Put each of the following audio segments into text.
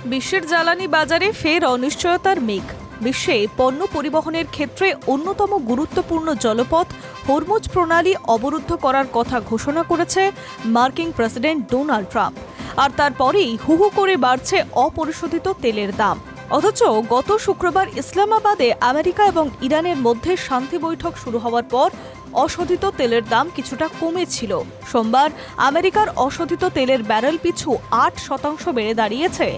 বিশ্বের জ্বালানি বাজারে ফের অনিশ্চয়তার মেঘ। বিশ্বে পণ্য পরিবহনের ক্ষেত্রে অন্যতম গুরুত্বপূর্ণ জলপথ হরমুজ প্রণালী অবরুদ্ধ করার কথা ঘোষণা করেছে মার্কিন প্রেসিডেন্ট ডোনাল্ড ট্রাম্প। আর তারপরেই হুহু করে বাড়ছে অপরিশোধিত তেলের দাম। অথচ গত শুক্রবার ইসলামাবাদে আমেরিকা এবং ইরানের মধ্যে শান্তি বৈঠক শুরু হওয়ার পর অশোধিত তেলের দাম কিছুটা কমেছিল। সোমবার আমেরিকার অশোধিত তেলের ব্যারেল পিছু ৮% বেড়ে দাঁড়িয়েছে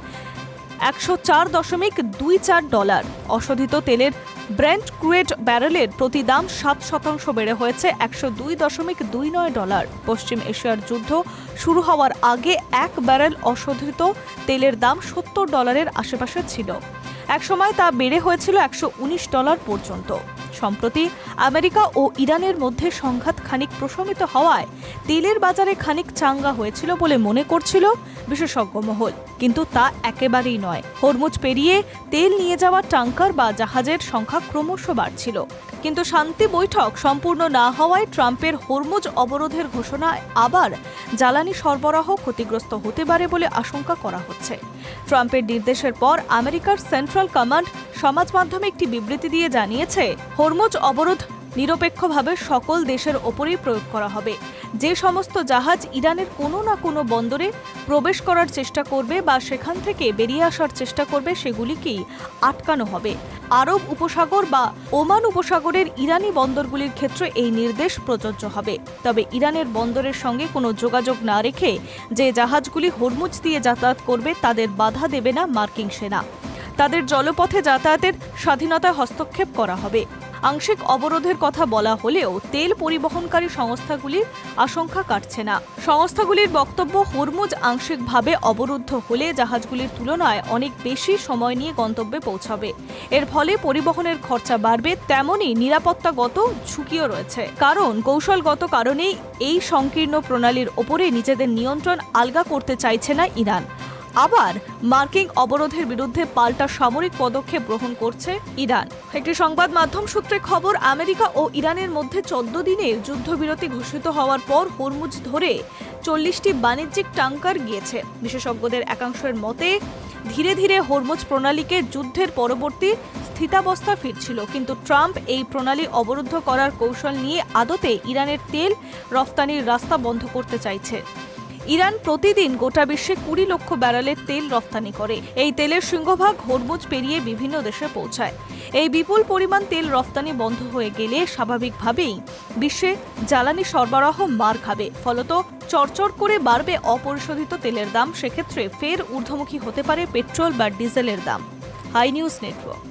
$104.24। অশোধিত তেলের ব্রেন্ট ক্রুড ব্যারেলের প্রতি দাম ৭% বেড়ে হয়েছে $102.29। পশ্চিম এশিয়ার যুদ্ধ শুরু হওয়ার আগে এক ব্যারেল অশোধিত তেলের দাম $70 আশেপাশে ছিল। একসময় তা বেড়ে হয়েছিল $119 পর্যন্ত। সম্প্রতি আমেরিকা ও ইরানের মধ্যে সংঘাত খানিক প্রশমিত হওয়ায় তেলের বাজারে খানিক চাঙ্গা হয়েছিল বলে মনে করছিল বিশেষজ্ঞ মহল, কিন্তু তা একেবারেই নয়। হরমুজ পেরিয়ে তেল নিয়ে যাওয়া ট্যাঙ্কার বা জাহাজের সংখ্যা ক্রমশ বাড়ছিল। কিন্তু শান্তি বৈঠক সম্পূর্ণ না হওয়ায় ট্রাম্পের হরমুজ অবরোধের ঘোষণায় আবার জ্বালানি সরবরাহ ক্ষতিগ্রস্ত হতে পারে বলে আশঙ্কা করা হচ্ছে। ট্রাম্পের নির্দেশের পর আমেরিকার সেন্ট্রাল কমান্ড সমাজ মাধ্যমে একটি বিবৃতি দিয়ে জানিয়েছে, হরমুজ অবরোধ নিরপেক্ষভাবে সকল দেশের ওপরেই প্রয়োগ করা হবে। যে সমস্ত জাহাজ ইরানের কোনো না কোনো বন্দরে প্রবেশ করার চেষ্টা করবে বা সেখান থেকে বেরিয়ে আসার চেষ্টা করবে সেগুলিকেই আটকানো হবে। আরব উপসাগর বা ওমান উপসাগরের ইরানি বন্দরগুলির ক্ষেত্রে এই নির্দেশ প্রযোজ্য হবে। তবে ইরানের বন্দরের সঙ্গে কোনো যোগাযোগ না রেখে যে জাহাজগুলি হরমুজ দিয়ে যাতায়াত করবে তাদের বাধা দেবে না মার্কিন সেনা। তাদের জলপথে যাতায়াতের স্বাধীনতায় হস্তক্ষেপ করা হবে। আংশিক অবরোধের কথা বলা হলেও তেল পরিবহনকারী সংস্থাগুলির আশঙ্কা কাটছে না। সংস্থাগুলির বক্তব্য, হরমুজ আংশিকভাবে অবরুদ্ধ হলে জাহাজগুলির তুলনায় অনেক বেশি সময় নিয়ে গন্তব্যে পৌঁছাবে। এর ফলে পরিবহনের খরচা বাড়বে, তেমনই নিরাপত্তাগত ঝুঁকিও রয়েছে। কারণ কৌশলগত কারণেই এই সংকীর্ণ প্রণালীর ওপরে নিজেদের নিয়ন্ত্রণ আলগা করতে চাইছে না ইরান। আবার মার্কিন অবরোধের বিরুদ্ধে পাল্টা সামরিক পদক্ষেপ গ্রহণ করছে ইরান। একটি সংবাদ মাধ্যম সূত্রে খবর, আমেরিকা ও ইরানের মধ্যে 14 দিনের যুদ্ধবিরতি ঘোষিত হওয়ার পর হরমুজ ধরে 40টি বাণিজ্যিক ট্যাঙ্কার গিয়েছে। বিশেষজ্ঞদের একাংশের মতে ধীরে ধীরে হরমুজ প্রণালীকে যুদ্ধের পরবর্তী স্থিতাবস্থা ফিরছিল। কিন্তু ট্রাম্প এই প্রণালী অবরুদ্ধ করার কৌশল নিয়ে আদতে ইরানের তেল রফতানির রাস্তা বন্ধ করতে চাইছে। ইরান প্রতিদিন গোটা বিশ্বে 20 লক্ষ ব্যারেলের তেল রফতানি করে। এই তেলের সিংহভাগ হরমুজ পেরিয়ে বিভিন্ন দেশে পৌঁছায়। এই বিপুল পরিমাণ তেল রফতানি বন্ধ হয়ে গেলে স্বাভাবিকভাবেই বিশ্বে জ্বালানি সরবরাহ মার খাবে। ফলত চড়চড় করে বাড়বে অপরিশোধিত তেলের দাম। সেক্ষেত্রে ফের ঊর্ধ্বমুখী হতে পারে পেট্রোল বা ডিজেলের দাম। Hi News network.